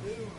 Two.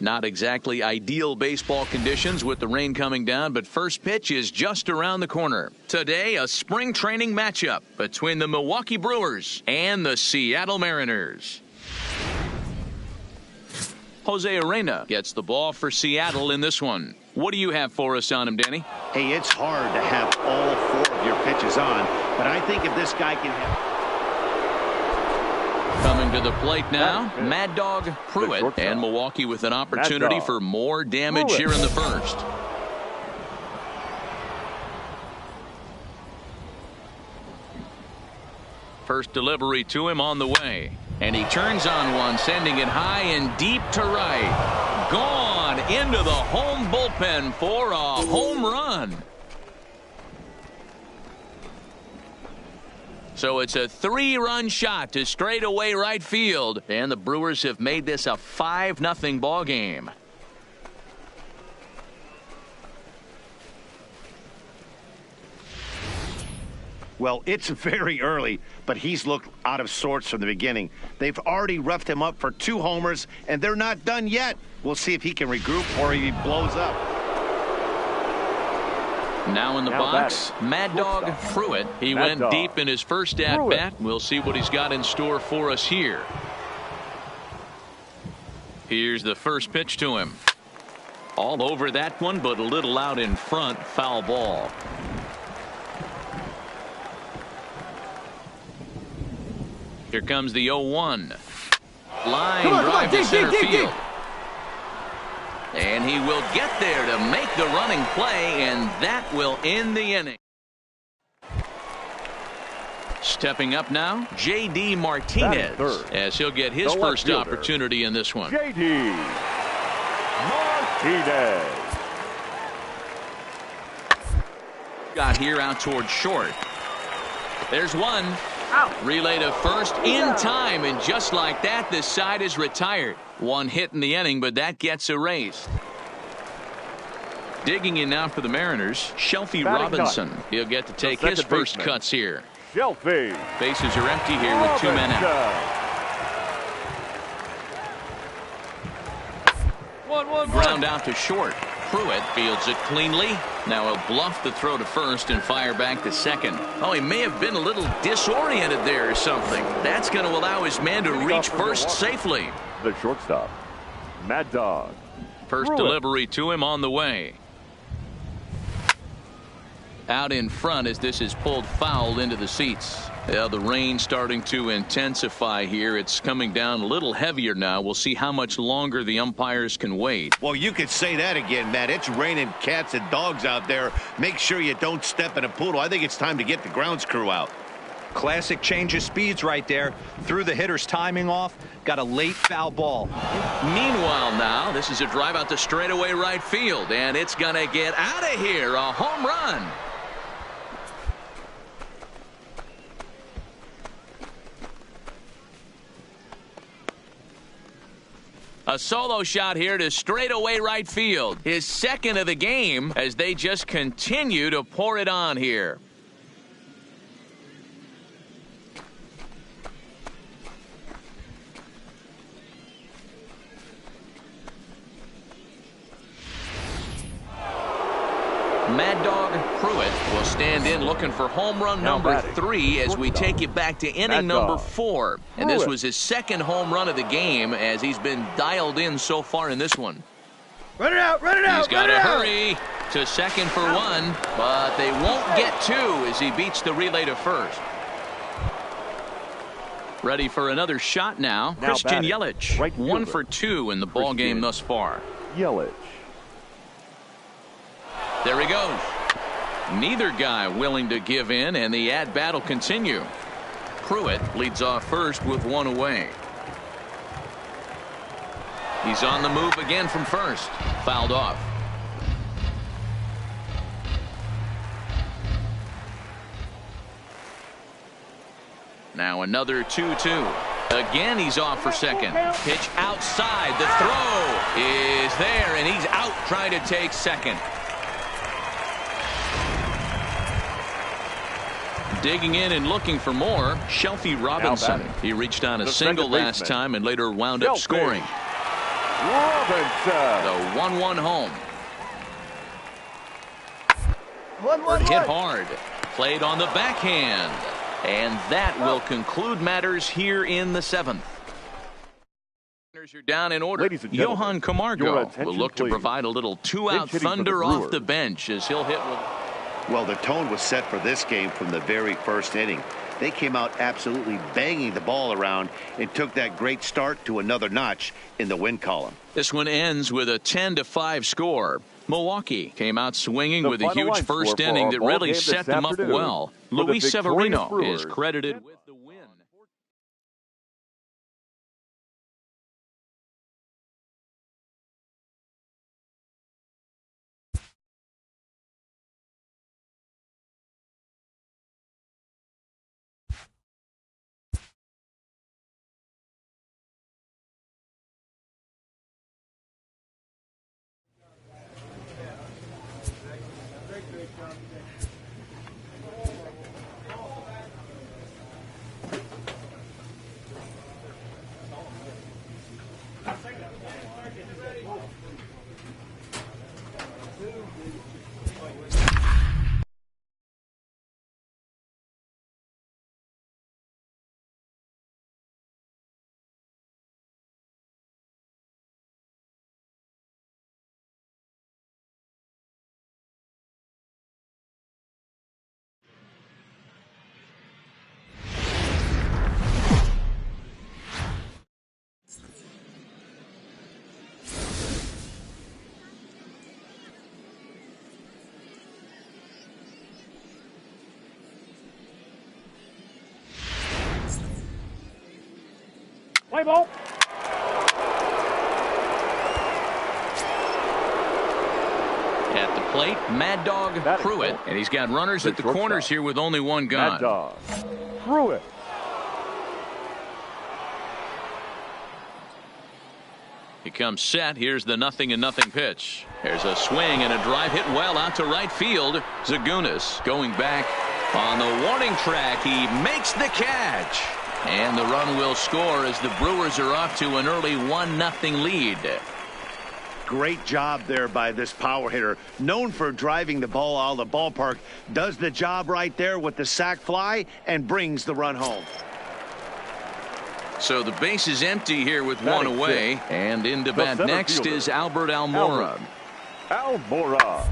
Not exactly ideal baseball conditions with the rain coming down, but first pitch is just around the corner. Today, a spring training matchup between the Milwaukee Brewers and the Seattle Mariners. Jose Arena gets the ball for Seattle in this one. What do you have for us on him, Danny? Hey, it's hard to have all four of your pitches on, but I think if this guy can have... Coming to the plate now, Mad Dog Pruitt, and Milwaukee with an opportunity for more damage here in the first. First delivery to him on the way, and he turns on one, sending it high and deep to right. Gone into the home bullpen for a home run. So it's a 3-run shot to straightaway right field, and the Brewers have made this a 5-0 ball game. Well, it's very early, but he's looked out of sorts from the beginning. They've already roughed him up for 2 homers, and they're not done yet. We'll see if he can regroup or if he blows up. Now in the box, Mad Dog Pruitt. He went deep in his first at-bat. We'll see what he's got in store for us here. Here's the first pitch to him. All over that one, but a little out in front. Foul ball. Here comes the 0-1. Line drive to center field. And he will get there to make the running play, and that will end the inning. Stepping up now, J.D. Martinez, as he'll get his first opportunity in this one. J.D. Martinez. Got here out toward short. There's one. Out. Relay to first in time, and just like that, the side is retired. One hit in the inning, but that gets erased. Digging in now for the Mariners, Shelby Robinson. He'll get to take his first cuts here. Shelby. Bases are empty here with 2 men out. 1-1. Ground out to short. Pruitt fields it cleanly. Now he'll bluff the throw to first and fire back to second. Oh, he may have been a little disoriented there or something. That's going to allow his man to reach first safely. The shortstop, Mad Dog. First delivery to him on the way. out in front as this is pulled foul into the seats. Yeah, the rain starting to intensify here. It's coming down a little heavier now. We'll see how much longer the umpires can wait. Well, you could say that again, Matt. It's raining cats and dogs out there. Make sure you don't step in a poodle. I think it's time to get the grounds crew out. Classic change of speeds right there. Threw the hitter's timing off. Got a late foul ball. Meanwhile now, this is a drive out to straightaway right field, and it's going to get out of here. A home run. A solo shot here to straightaway right field. His second of the game as they just continue to pour it on here. Mad Dog Pruitt will stand in looking for home run number 3 as we take you back to inning number 4. And this was his second home run of the game as he's been dialed in so far in this one. Run it out, run it out. He's got to hurry to second for 1, but they won't get 2 as he beats the relay to first. Ready for another shot now. Christian Yelich, right 1 for 2 in the ball game thus far. Yelich. There he goes. Neither guy willing to give in, and the at-bat will continue. Pruitt leads off first with 1 away. He's on the move again from first. Fouled off. Now another 2-2. Again, he's off for second. Pitch outside. The throw is there, and he's out trying to take second. Digging in and looking for more, Shelfie Robinson. He reached on a single last time and later wound up scoring. Robinson. The 1-1 home. 1-1. Hit hard. Played on the backhand. And that will conclude matters here in the 7th. You're down in order. Johan Camargo will look to provide a little 2-out thunder off the bench as he'll hit with. Well, the tone was set for this game from the very first inning. They came out absolutely banging the ball around and took that great start to another notch in the win column. This one ends with a 10-5 score. Milwaukee came out swinging with a huge first inning that really set them up well. Luis Severino is credited with the win. Play ball. At the plate, Mad Dog Pruitt, and he's got runners at the corners here with only 1 gone. Mad Dog Pruitt. He comes set. Here's the 0-0 pitch. There's a swing and a drive hit well out to right field. Zagunis going back on the warning track. He makes the catch. And the run will score as the Brewers are off to an early 1-0 lead. Great job there by this power hitter. Known for driving the ball out of the ballpark. Does the job right there with the sac fly and brings the run home. So the base is empty here with 1 away. And in to bat next is Albert Almora. Almora.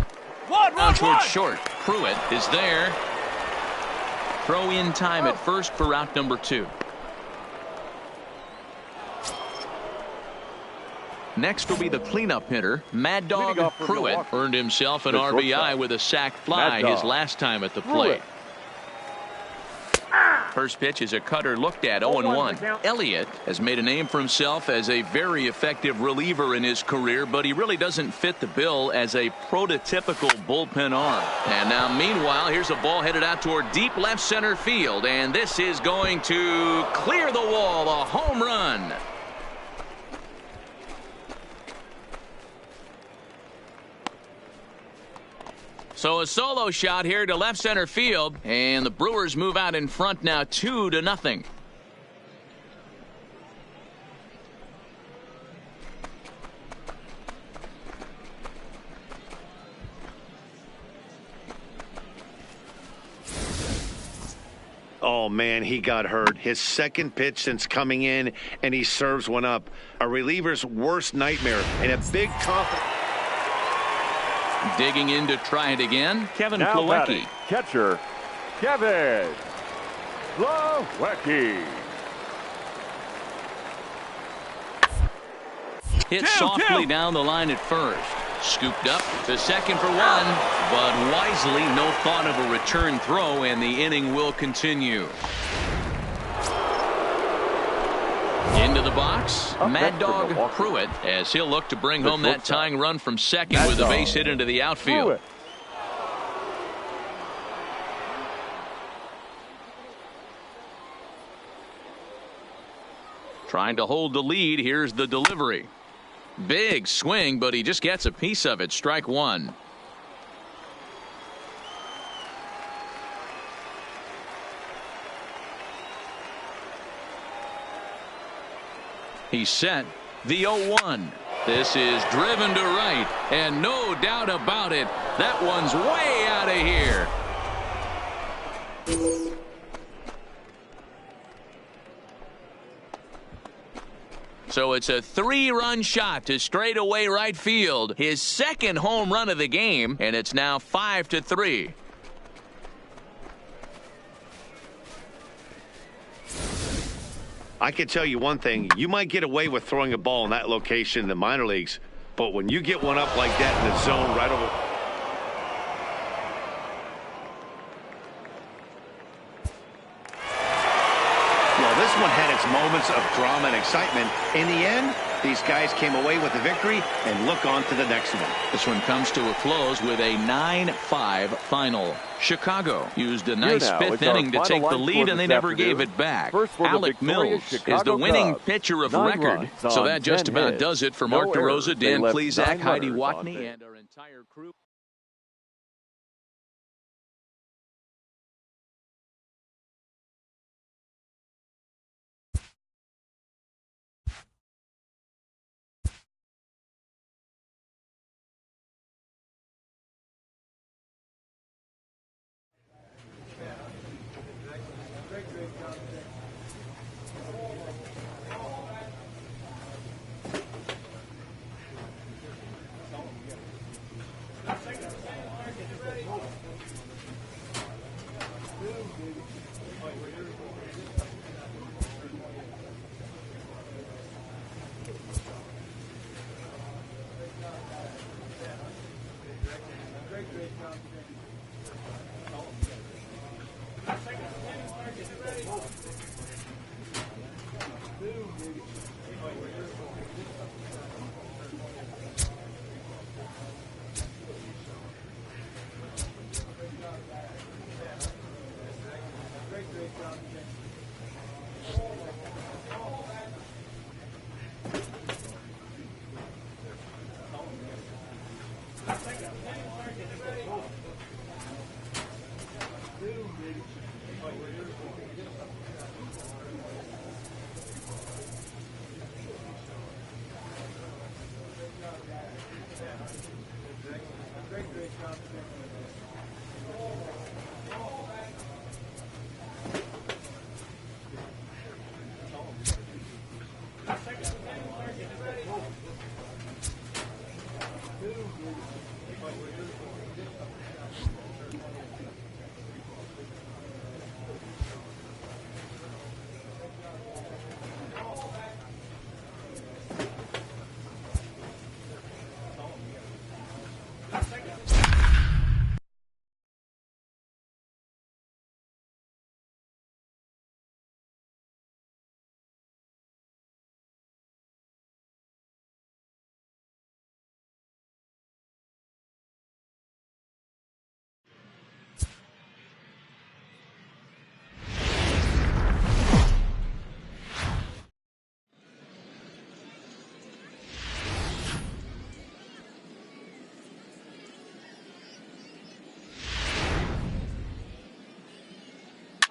Down towards short. Pruitt is there. Throw in time at first for route number 2. Next will be the cleanup hitter, Mad Dog Pruitt. Earned himself an RBI with a sac fly his last time at the plate. First pitch is a cutter looked at 0-1. Elliott has made a name for himself as a very effective reliever in his career, but he really doesn't fit the bill as a prototypical bullpen arm. And now meanwhile, here's a ball headed out toward deep left center field, and this is going to clear the wall, a home run. So a solo shot here to left center field, and the Brewers move out in front now 2-0. Oh, man, he got hurt. His second pitch since coming in, and he serves one up. A reliever's worst nightmare, and a big confidence. Digging in to try it again, Kevin Plawecki. Catcher, Kevin Plawecki. Hit softly down the line at first. Scooped up to second for 1, but wisely no thought of a return throw, and the inning will continue. Into the box, Mad Dog Pruitt, as he'll look to bring home that tying run from second with a base hit into the outfield. Trying to hold the lead. Here's the delivery. Big swing, but he just gets a piece of it. Strike 1. He's set. The 0-1. This is driven to right, and no doubt about it, that one's way out of here. So it's a 3-run shot to straightaway right field. His second home run of the game, and it's now 5-3. I can tell you one thing. You might get away with throwing a ball in that location in the minor leagues, but when you get one up like that in the zone right over. Well, this one had its moments of drama and excitement. In the end, these guys came away with the victory and look on to the next one. This one comes to a close with a 9-5 final. Chicago used a nice fifth inning to take the lead, and they never gave it back. Alec Mills is the winning pitcher of record. So that just about does it for Mark DeRosa, Dan Plesac, Heidi Watney, and our entire crew.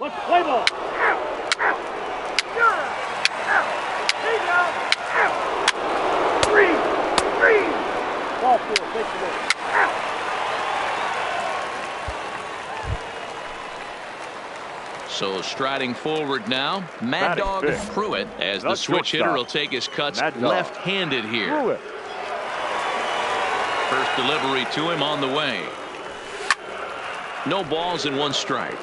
Let's play ball. Ball field, take the ball. So striding forward now, Mad Batting Dog fifth. Pruitt, as the The switch hitter shortstop. will take his cuts Mad Dog. left-handed here. Pruitt. First delivery to him on the way. No balls and 1 strike.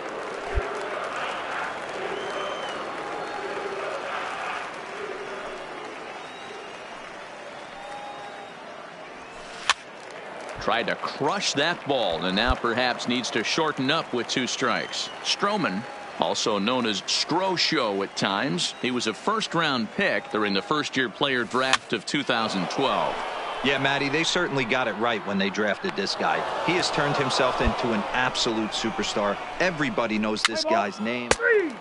Tried to crush that ball and now perhaps needs to shorten up with 2 strikes. Stroman, also known as Strosho at times. He was a first-round pick during the first-year player draft of 2012. Yeah, Matty, they certainly got it right when they drafted this guy. He has turned himself into an absolute superstar. Everybody knows this guy's name. 3.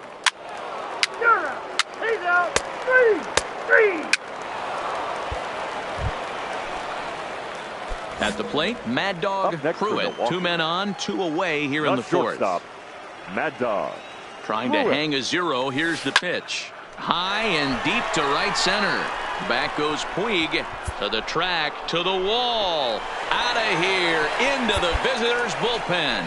You're out. He's out. 3. At the plate, Mad Dog Up next for Pruitt. Milwaukee. 2 men on, 2 away here in the 4th. Shortstop, Mad Dog. Trying to Pruitt. hang a 0. Here's the pitch. High and deep to right center. Back goes Puig to the track, to the wall. Out of here, into the visitors' bullpen.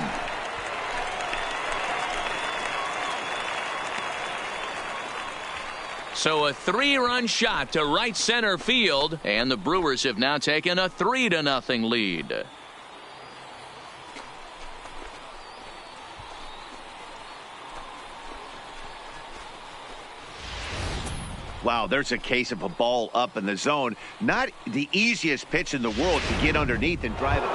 So a 3-run shot to right center field, and the Brewers have now taken a 3-0 lead. Wow, there's a case of a ball up in the zone. Not the easiest pitch in the world to get underneath and drive it.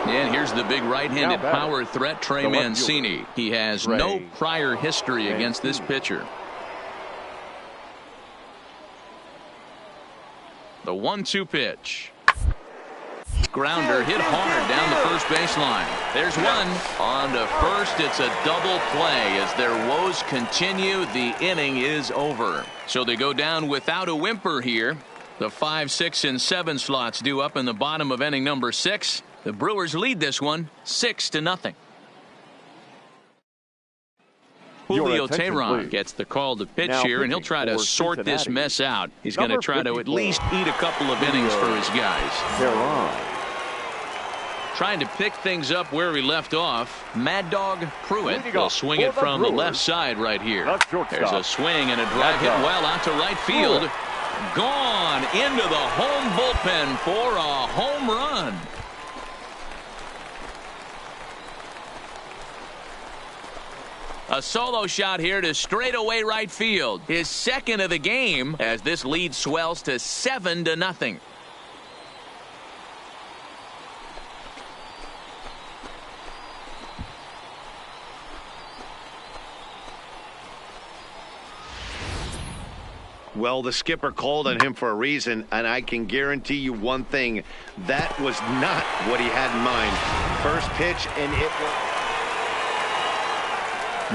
And here's the big right-handed Now batting. power threat, Trey The left Mancini. fielder, He has Trey no prior history against this Mancini. pitcher. The 1-2 pitch. Grounder hit hard down the first baseline. There's one. On to first. It's a double play. As their woes continue, the inning is over. So they go down without a whimper here. The 5, 6, and 7 slots due up in the bottom of inning number 6. The Brewers lead this one 6-0. Your Julio attention, Teheran please. gets the call to pitch Now here, and he'll pitching try to for sort this Cincinnati. mess out. He's going to Number try to at 54. least eat a couple of innings for his guys. Teheran. Trying to pick things up where we left off. Mad Dog Pruitt Leading will off swing for it the from the Brewers, left side right here. the shortstop, There's a swing and a drive Mad hit Dog well out to right field. Pruitt. Gone into the home bullpen for a home run. A solo shot here to straightaway right field. His second of the game as this lead swells to 7-0. Well, the skipper called on him for a reason, and I can guarantee you one thing. That was not what he had in mind. First pitch, and it was...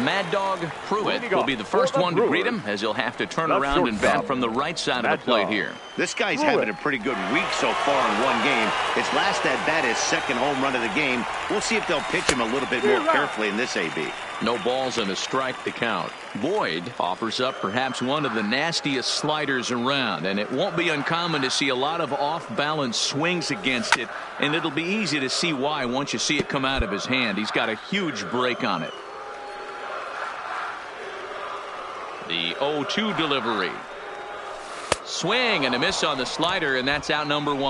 Mad Dog Pruitt Leading will off be the for first the one to greet Brewers, him, as he'll have to turn the around and bat shortstop, from the right side of Mad the plate Dog. here. This guy's Pruitt. having a pretty good week so far in one game. His last at-bat is second home run of the game. We'll see if they'll pitch him a little bit more carefully in this AB. No balls and a strike to count. Boyd offers up perhaps one of the nastiest sliders around, and it won't be uncommon to see a lot of off-balance swings against it, and it'll be easy to see why once you see it come out of his hand. He's got a huge break on it. The 0-2 delivery. Swing and a miss on the slider, and that's out number 1.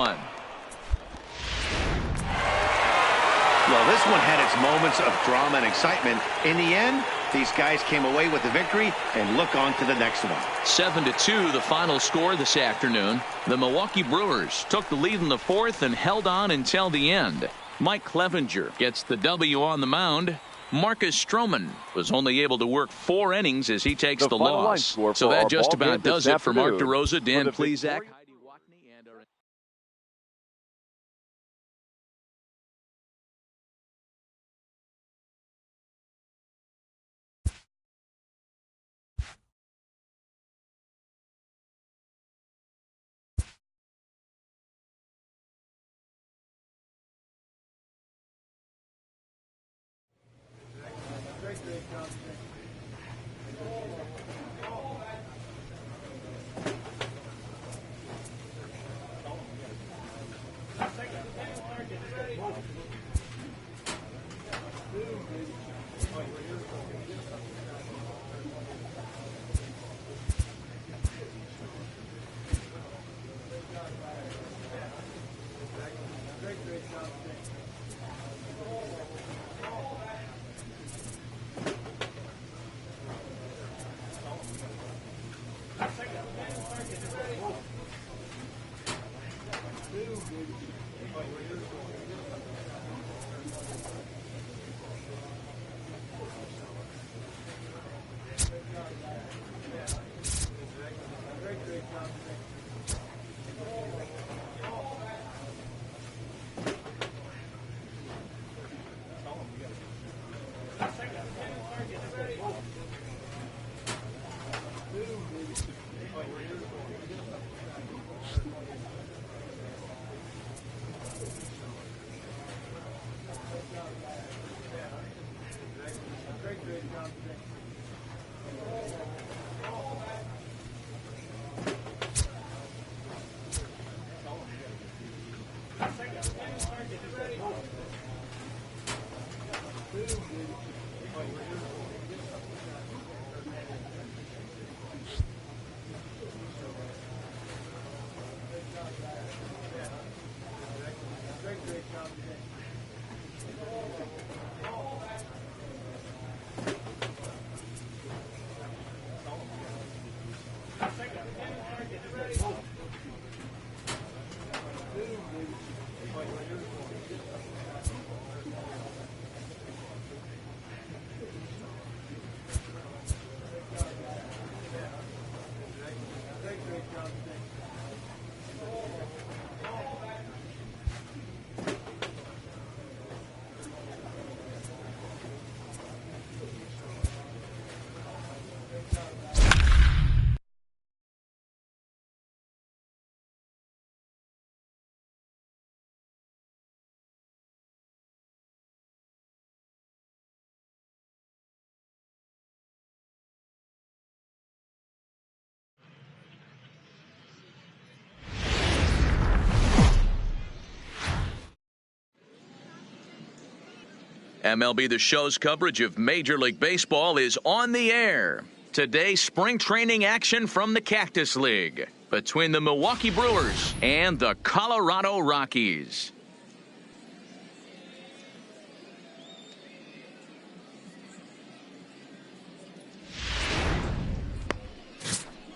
Well, this one had its moments of drama and excitement. In the end, these guys came away with the victory and look on to the next one. 7-2 the final score this afternoon. The Milwaukee Brewers took the lead in the 4th and held on until the end. Mike Clevenger gets the W on the mound. Marcus Stroman was only able to work 4 innings as he takes the final line loss. score So for that our just ball game about does this it for Mark afternoon. DeRosa, Dan For the Plesac, victorious- Heidi Watney, and our MLB The Show's coverage of Major League Baseball is on the air. Today, spring training action from the Cactus League between the Milwaukee Brewers and the Colorado Rockies.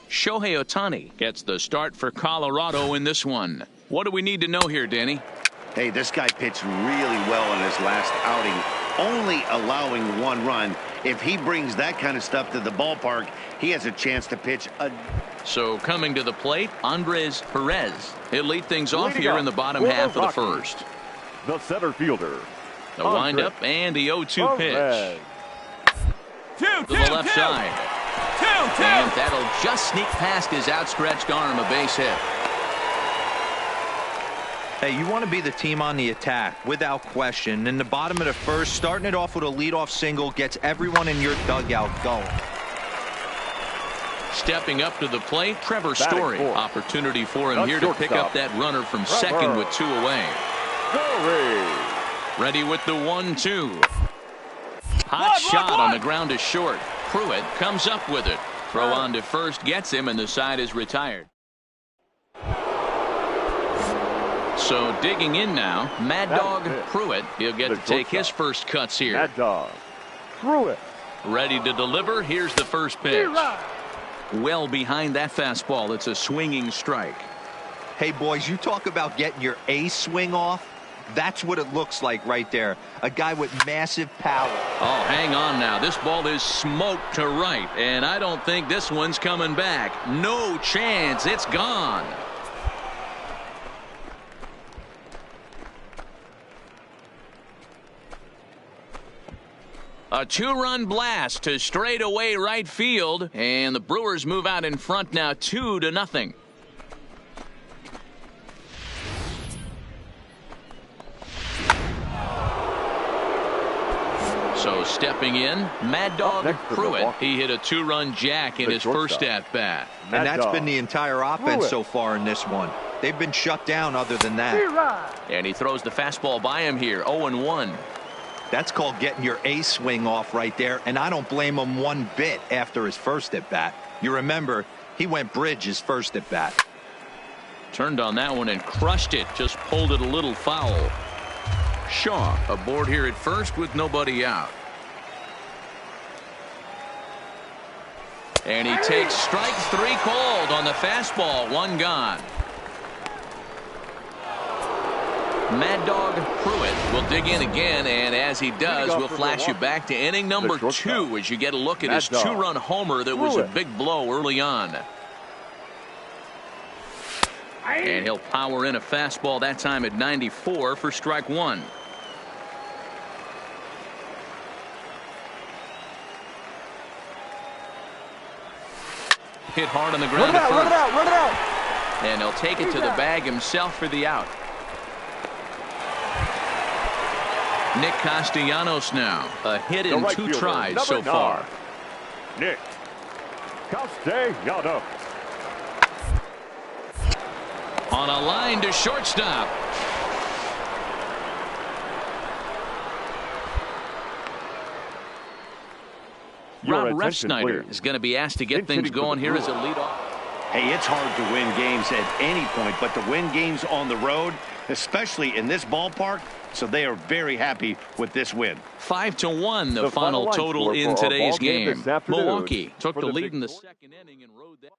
Shohei Ohtani gets the start for Colorado in this one. What do we need to know here, Danny? Hey, this guy pitched really well in his last outing, only allowing 1 run. If he brings that kind of stuff to the ballpark, he has a chance to pitch a... So coming to the plate, Andres Perez. He'll lead things off Leading here up in the bottom for half the of the Rockies, first. the center fielder. The windup and the 0-2 pitch. To the left side. And that'll just sneak past his outstretched arm, a base hit. Hey, you want to be the team on the attack, without question. In the bottom of the first, starting it off with a leadoff single gets everyone in your dugout going. Stepping up to the plate, Trevor Story. Fourth. Opportunity for him The here to pick shortstop, up that runner from Trevor second with 2 away. Story. Ready with the 1-2. Hot shot on the ground to short. Pruitt comes up with it. Throw on to first gets him, and the side is retired. So digging in now, Mad Dog Pruitt. He'll get to take his first cuts here. Mad Dog Pruitt. Ready to deliver. Here's the first pitch. Well behind that fastball. It's a swinging strike. Hey, boys, you talk about getting your A swing off. That's what it looks like right there. A guy with massive power. Oh, hang on now. This ball is smoked to right, and I don't think this one's coming back. No chance. It's gone. A 2-run blast to straightaway right field, and the Brewers move out in front now 2-0. So stepping Stepping in, Mad Dog next for Pruitt. Milwaukee. He hit a 2-run jack in The his shortstop. first at-bat. And that's Dog. been the entire offense Pruitt. so far in this one. They've been shut down other than that. Right. And he throws the fastball by him here, 0-1. That's called getting your A swing off right there, and I don't blame him one bit after his first at-bat. You remember, he went bridge his first at-bat. Turned on that one and crushed it. Just pulled it a little foul. Shaw aboard here at first with nobody out. And he takes strike 3 called on the fastball. 1 gone. Mad Dog Pruitt will dig in again, and as he does, we'll flash you back to inning number 2 as you get a look at his 2-run homer that was a big blow early on. And he'll power in a fastball that time at 94 for strike 1. Hit hard on the ground at first. Run it out. And he'll take it to the bag himself for the out. Nick Castellanos now. A hit in right 2 fielder, tries number so 9. far. Nick Castellanos. On a line to shortstop. Rob Refsnyder is going to be asked to get things going here as a leadoff. Hey, it's hard to win games at any point, but to win games on the road, especially in this ballpark, so they are very happy with this win. 5-1 the The final final line total score in for our today's ball game game. this afternoon Milwaukee took for the the lead big in the four. 2nd inning and rode that.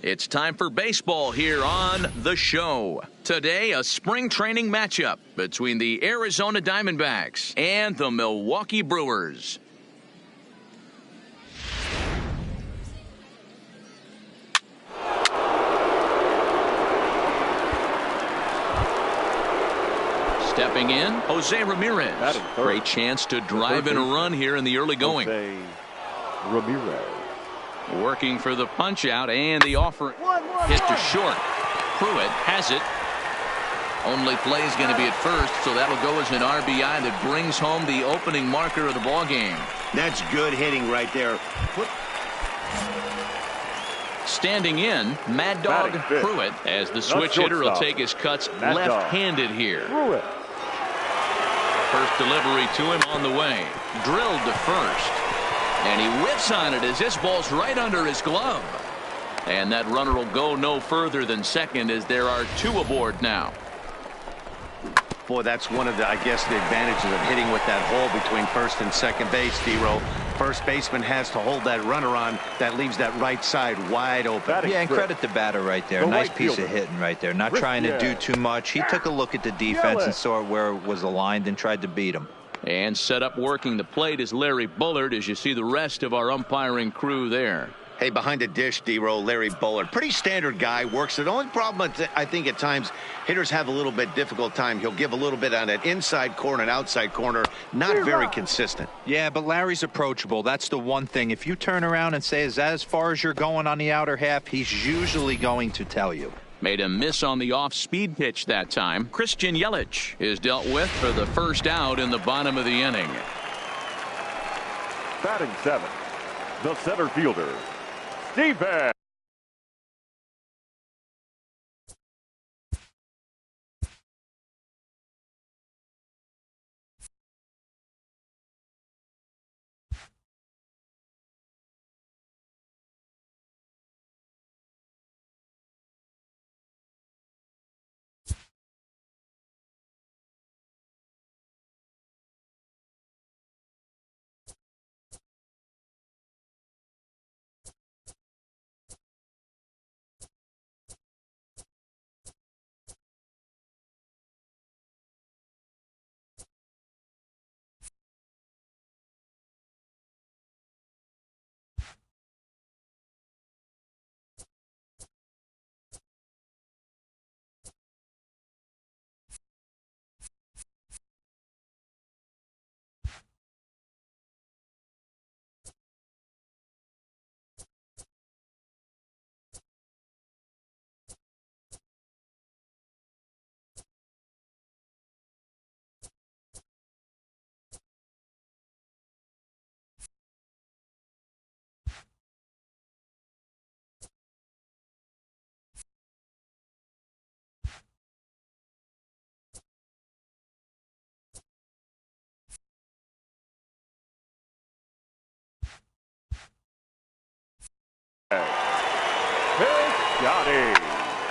It's time for baseball here on The Show. Today, a spring training matchup between the Arizona Diamondbacks and the Milwaukee Brewers. Stepping in, Jose Ramirez. Great chance to drive in a run here in the early going. Jose Ramirez. Working for the punch out, and the offer hit to short. Pruitt has it. Only play is going to be at first, so that'll go as an RBI that brings home the opening marker of the ball game. That's good hitting right there. Standing in, Mad Dog Pruitt, as the switch hitter will take his cuts left-handed here. Pruitt. First delivery to him on the way. Drilled to first. And he whiffs on it as this ball's right under his glove. And that runner will go no further than second as there are two aboard now. Boy, that's one of the, I guess, the advantages of hitting with that hole between first and second base, D-Row. First baseman has to hold that runner on. That leaves that right side wide open. Yeah, and credit the batter right there. Nice piece of hitting right there. Not trying to do too much. He took a look at the defense and saw where it was aligned and tried to beat him. And set up working the plate is Larry Bullard as you see the rest of our umpiring crew there. Hey, behind the dish, D-Row, Larry Bullard. Pretty standard guy, works it. The only problem, I think, at times, hitters have a little bit difficult time. He'll give a little bit on that inside corner and outside corner. Not very consistent. Yeah, but Larry's approachable. That's the one thing. If you turn around and say, is that as far as you're going on the outer half, he's usually going to tell you. Made a miss on the off-speed pitch that time. Christian Yelich is dealt with for the first out in the bottom of the inning. Batting seventh, the center fielder, Steven.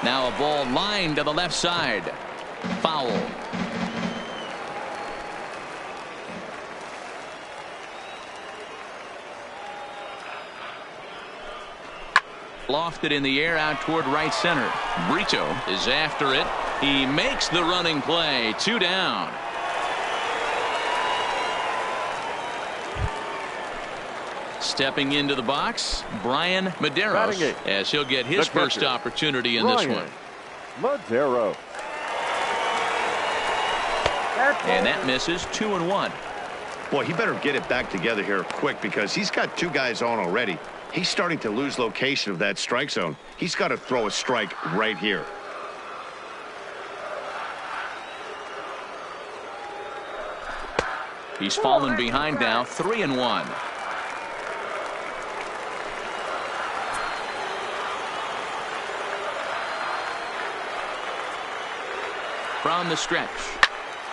Now a ball lined to the left side. Foul. Lofted in the air out toward right center. Brito is after it. He makes the running play. 2 down. Stepping into the box, Brian Medeiros, as he'll get his first opportunity in this one. Medeiros. And that misses. 2-1. Boy, he better get it back together here quick because he's got two guys on already. He's starting to lose location of that strike zone. He's got to throw a strike right here. He's fallen behind now. 3-1. From the stretch.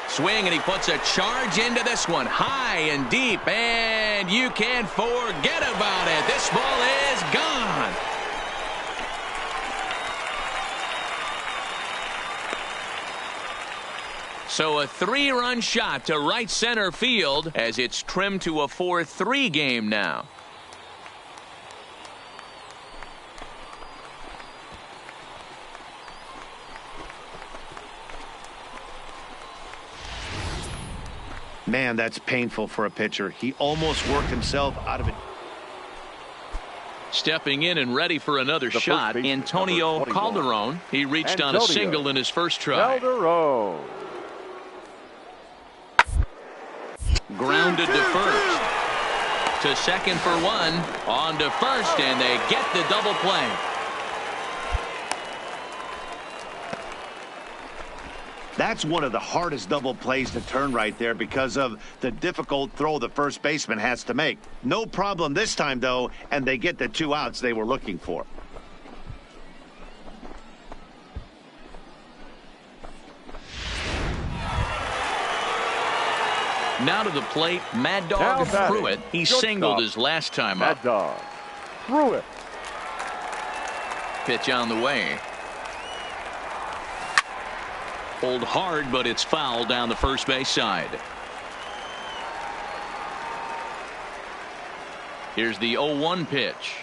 Swing, and he puts a charge into this one. High and deep, and you can't forget about it. This ball is gone. So a 3-run shot to right center field as it's trimmed to a 4-3 game now. Man, that's painful for a pitcher. He almost worked himself out of it. Stepping in and ready for another shot, Antonio Calderon. He reached on a single in his first try. Calderon. Grounded to first. To second for one. On to first, and they get the double play. That's one of the hardest double plays to turn right there because of the difficult throw the first baseman has to make. No problem this time, though, and they get the 2 outs they were looking for. Now to the plate, Mad Dog Pruitt. He singled his last time up. Mad Dog Pruitt. Pitch on the way. Pulled hard, but it's foul down the first base side. Here's the 0-1 pitch.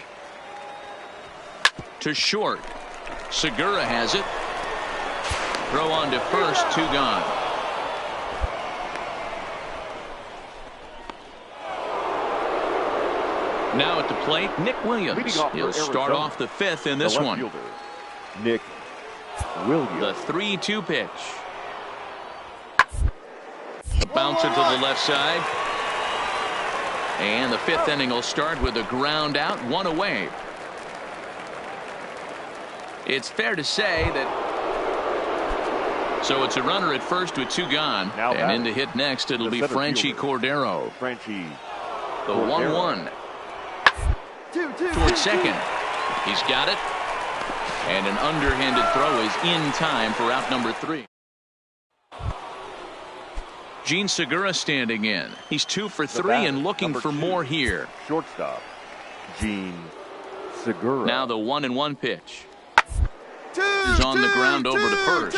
To short. Segura has it. Throw on to first, 2 gone. Now at the plate, Nick Williams. He'll start off the 5th in this one. Fielder, Nick Williams. The 3-2 pitch. A bouncer to the left side. And the 5th inning will start with a ground out, 1 away. It's fair to say that. So it's a runner at first with 2 gone. Now and in to hit next, it'll be Franchy Cordero. Franchy. The 1-1. Towards second. He's got it. And an underhanded throw is in time for out number 3. Gene Segura standing in. He's 2 for 3 and looking for more here. Shortstop Gene Segura. Now the 1-1 pitch. He's on the ground over to first.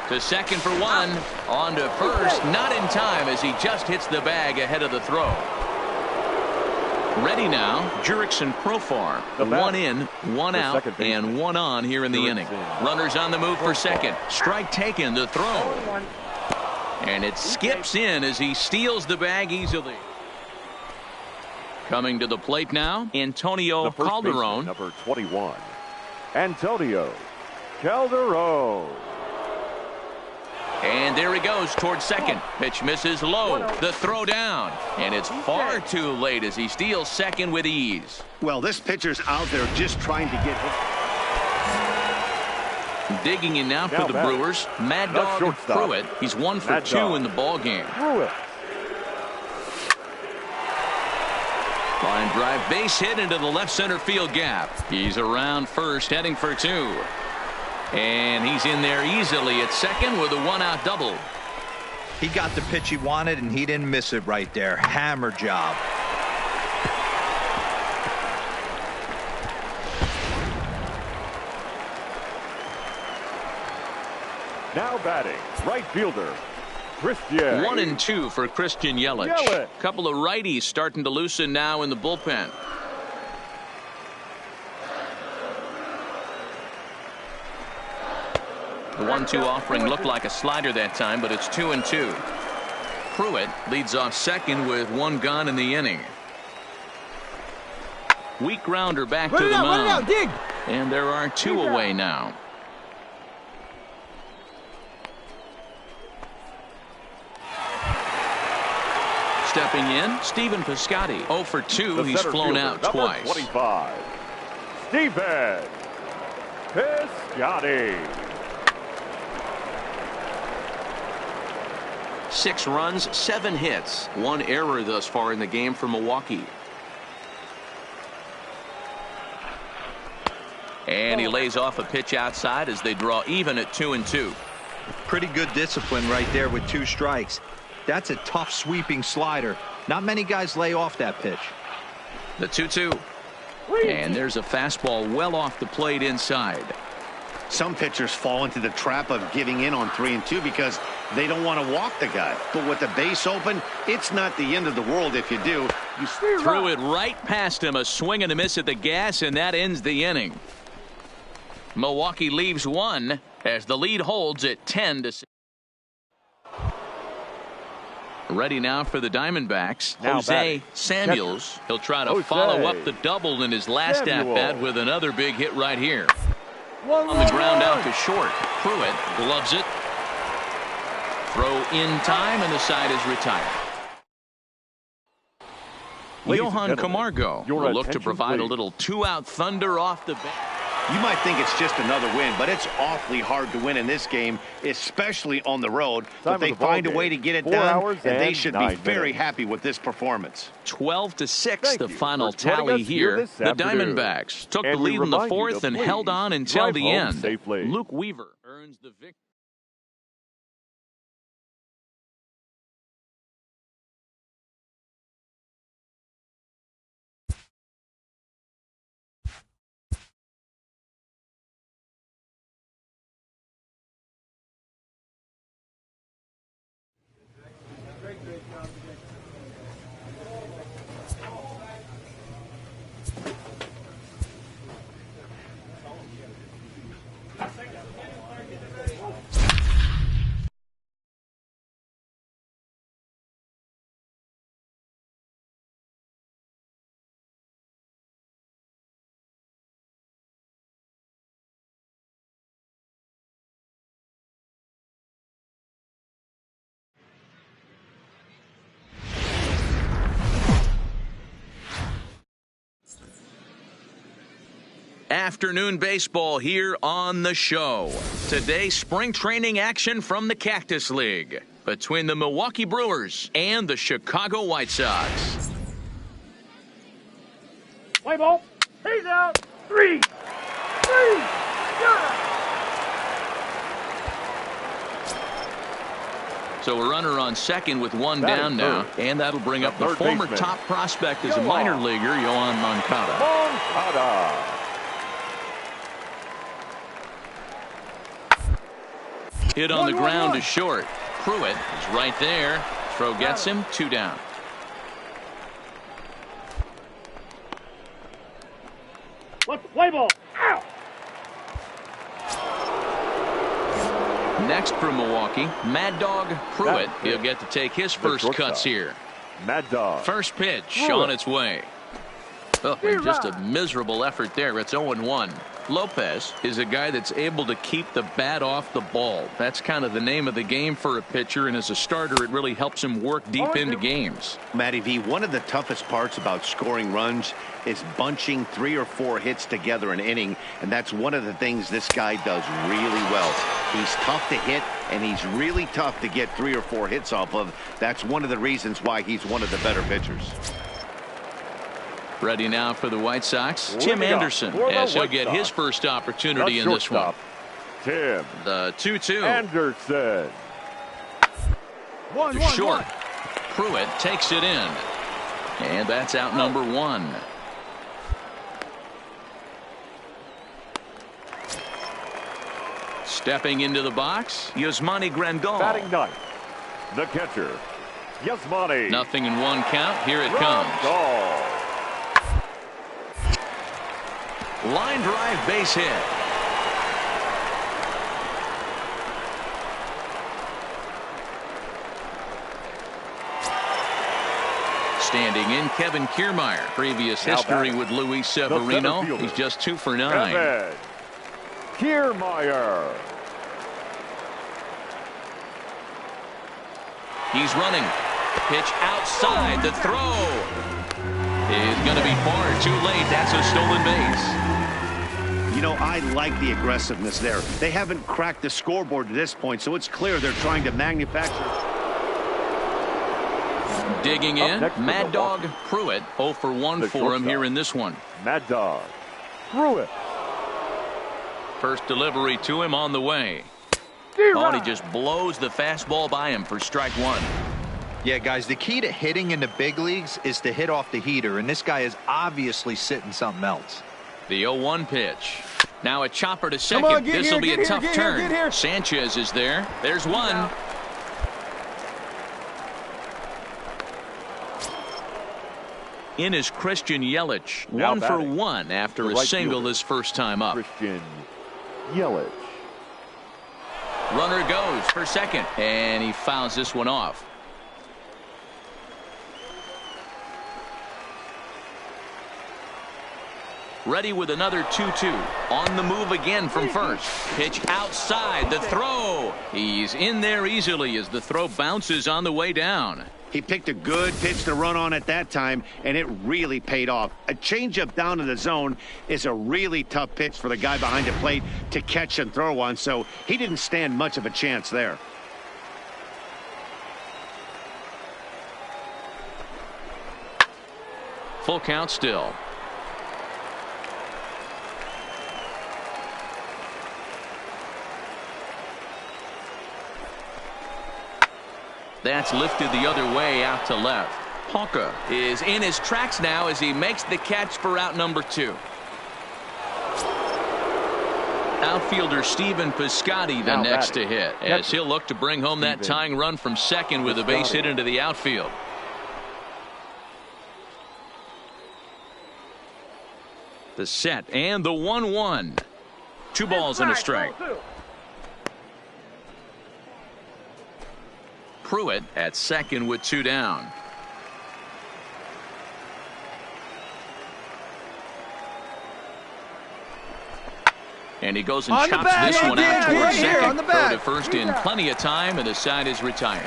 To second for 1. On to first. Not in time as he just hits the bag ahead of the throw. Ready now, Jurickson Profar. 1 in, 1 out, and 1 on here in the inning. Runners on the move for second. Strike taken, the throw. And it skips in as he steals the bag easily. Coming to the plate now, Antonio Calderon. Number 21, Antonio Calderon. And there he goes towards second. Pitch misses low. The throw down. And it's far too late as he steals second with ease. Well, this pitcher's out there just trying to get hit. Digging in now for the Brewers, Mad Dog Pruitt. He's 1 for 2 in the ball game. Pruitt. Line drive, base hit into the left center field gap. He's around first, heading for 2. And he's in there easily at second with a 1-out double. He got the pitch he wanted, and he didn't miss it right there. Hammer job. Now batting, right fielder, Christian. 1 and 2 for Christian Yelich. Couple of righties starting to loosen now in the bullpen. The 1-2 offering looked like a slider that time, but it's 2-2. Pruitt leads off second with 1 gone in the inning. Weak grounder back to the mound. And there are 2 away now. Stepping in, Stephen Piscotty. 0 for 2. He's flown out twice. 25, Stephen Piscotty. 6 runs, 7 hits. 1 error thus far in the game for Milwaukee. And he lays off a pitch outside as they draw even at 2-2. Pretty good discipline right there with 2 strikes. That's a tough sweeping slider. Not many guys lay off that pitch. The 2-2. And there's a fastball well off the plate inside. Some pitchers fall into the trap of giving in on 3 and 2 because they don't want to walk the guy. But with the base open, it's not the end of the world if you do. You threw it right past him, a swing and a miss at the gas, and that ends the inning. Milwaukee leaves 1 as the lead holds at 10-6. Ready now for the Diamondbacks. Jose Samuels. He'll try to follow up the double in his last at-bat with another big hit right here. On the ground out to short. Pruitt gloves it. Throw in time, and the side is retired. Johan Camargo will look to provide a little 2-out thunder off the bench. You might think it's just another win, but it's awfully hard to win in this game, especially on the road. But they find a way to get it done, and they should be very happy with this performance. 12-6, the final tally here. The Diamondbacks took the lead in the 4th and held on until the end. Luke Weaver earns the victory. Afternoon baseball here on the show. Today, spring training action from the Cactus League between the Milwaukee Brewers and the Chicago White Sox. Play ball. He's out. 3. 3. So a runner on second with one Batting down now, third. and that'll bring up the third former baseman. top prospect as a minor leaguer, Yohan Moncada. Moncada. Hit on the ground to short. Pruitt is right there. Throw gets him. 2 down. Let's play ball. Out. Next for Milwaukee, Mad Dog Pruitt. He'll get to take his first cuts here. Mad Dog. First pitch on its way. Oh, and just a miserable effort there. It's 0-1. Lopez is a guy that's able to keep the bat off the ball. That's kind of the name of the game for a pitcher, and as a starter, it really helps him work deep into games. Matty V, one of the toughest parts about scoring runs is bunching 3 or 4 hits together an inning, and that's one of the things this guy does really well. He's tough to hit, and he's really tough to get 3 or 4 hits off of. That's one of the reasons why he's one of the better pitchers. Ready now for the White Sox, Tim Leading up Anderson, for the as he'll White get Sox, his first opportunity the in this one. shortstop, Tim The 2-2. Anderson. To short. Pruitt takes it in. And that's out number 1. Stepping into the box, Yasmani Grandal. Batting ninth, the catcher, Yasmani. Nothing in 1 count. Here it comes. Grandal. Line drive base hit. Standing in, Kevin Kiermaier. Previous Now history batting, with Luis center Severino. fielder, He's just 2 for 9. Kevin Kiermaier. He's running. Pitch outside. The throw is going to be far too late. That's a stolen base. You know, I like the aggressiveness there. They haven't cracked the scoreboard to this point, so it's clear they're trying to manufacture. Digging in, Mad Dog Pruitt. 0 for 1 for him here in this one. Mad Dog Pruitt. First delivery to him on the way. Oh, and he just blows the fastball by him for strike 1. Yeah, guys, the key to hitting in the big leagues is to hit off the heater, and this guy is obviously sitting something else. The 0-1 pitch. Now a chopper to second. This will be a tough turn. Sanchez is there. There's one. In is Christian Yelich. 1 for 1 after a single his first time up. Christian Yelich. Runner goes for second, and he fouls this one off. Ready with another 2-2. On the move again from first. Pitch outside. The throw. He's in there easily as the throw bounces on the way down. He picked a good pitch to run on at that time, and it really paid off. A changeup down in the zone is a really tough pitch for the guy behind the plate to catch and throw on, so he didn't stand much of a chance there. Full count still. That's lifted the other way out to left. Hawker is in his tracks now as he makes the catch for out number 2. Outfielder Stephen Piscotty the next to hit as he'll look to bring home that tying run from second with a base hit into the outfield. The set and the 1-1. 2 balls and a strike. Pruitt at second with 2 down. And he goes and chops this one out towards second. Throw to first in plenty of time, and the side is retired.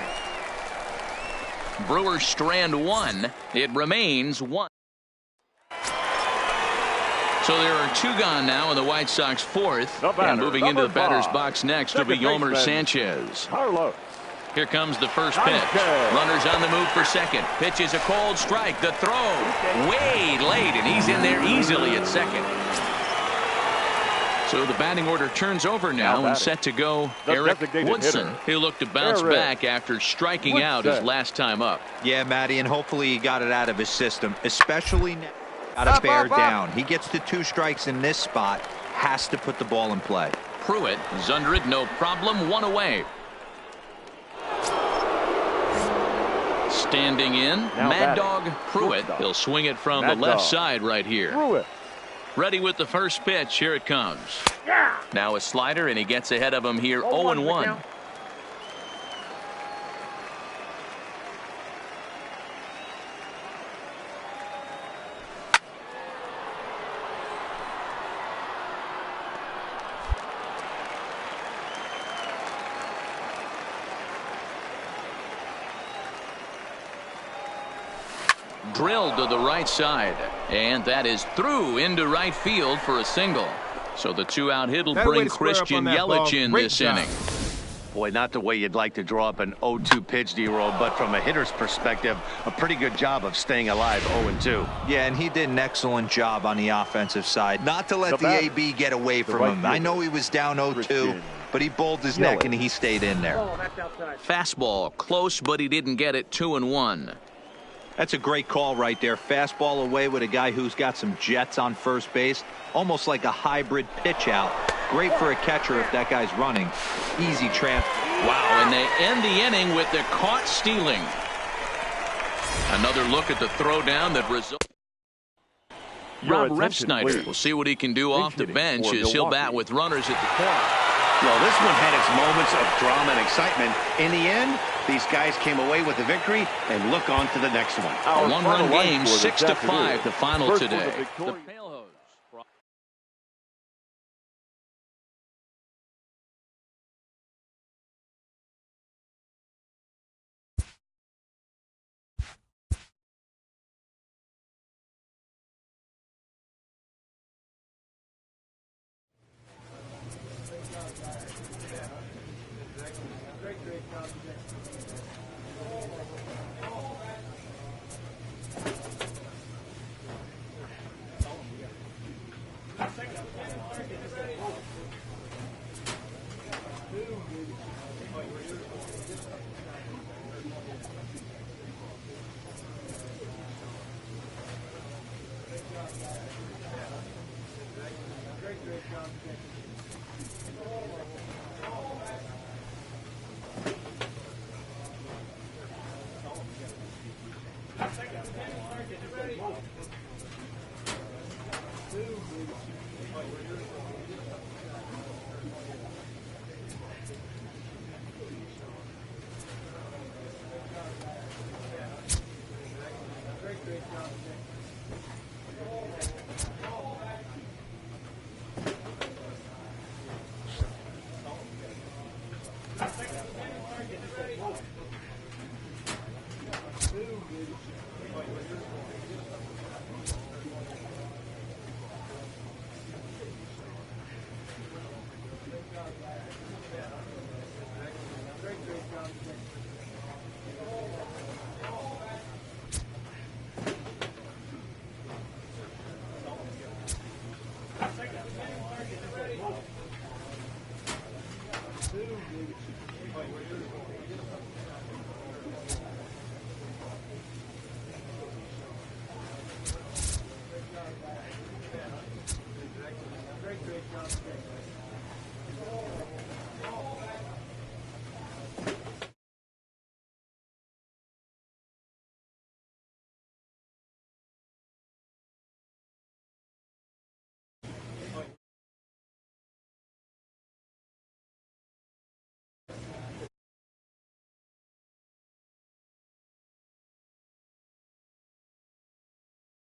Brewers strand 1. It remains 1. So there are 2 gone now in the White Sox 4th. The batter, And moving into the number batter's 5, box next will be second Yomer baseman, Sanchez. Carlos. Here comes the first pitch. Sanchez. Runners on the move for second. Pitch is a cold strike. The throw way late, and he's in there easily at second. So the batting order turns over now and set to go Eric Woodson. He'll look to bounce back after striking out his last time up. Yeah, Matty, and hopefully he got it out of his system, especially now. Got to bear down. He gets to 2 strikes in this spot. Has to put the ball in play. Pruitt is under it, no problem. 1 away. Standing in, Mad Dog Pruitt. He'll swing it from the left side right here. Pruitt. Ready with the first pitch. Here it comes. Yeah. Now a slider, and he gets ahead of him here. 0-1. Drilled to the right side, and that is through into right field for a single. So the 2-out hit will bring Christian Yelich in this inning. Boy, not the way you'd like to draw up an 0-2 pitch, D-Roll, but from a hitter's perspective, a pretty good job of staying alive. 0-2. Yeah, and he did an excellent job on the offensive side. Not to let the AB get away from him. I know he was down 0-2, but he bowled his neck and he stayed in there. Oh, that's outside. Fastball close, but he didn't get it. 2-1. That's a great call right there. Fastball away with a guy who's got some jets on first base. Almost like a hybrid pitch out. Great for a catcher if that guy's running. Easy transfer. Wow, and they end the inning with the caught stealing. Another look at the throwdown that results. Rob Refsnyder will see what he can do off the bench as he'll bat with runners at the corner. Well, this one had its moments of drama and excitement. In the end, these guys came away with the victory and look on to the next one. A 1-run game, 6-5, the final today. The Pale Hose.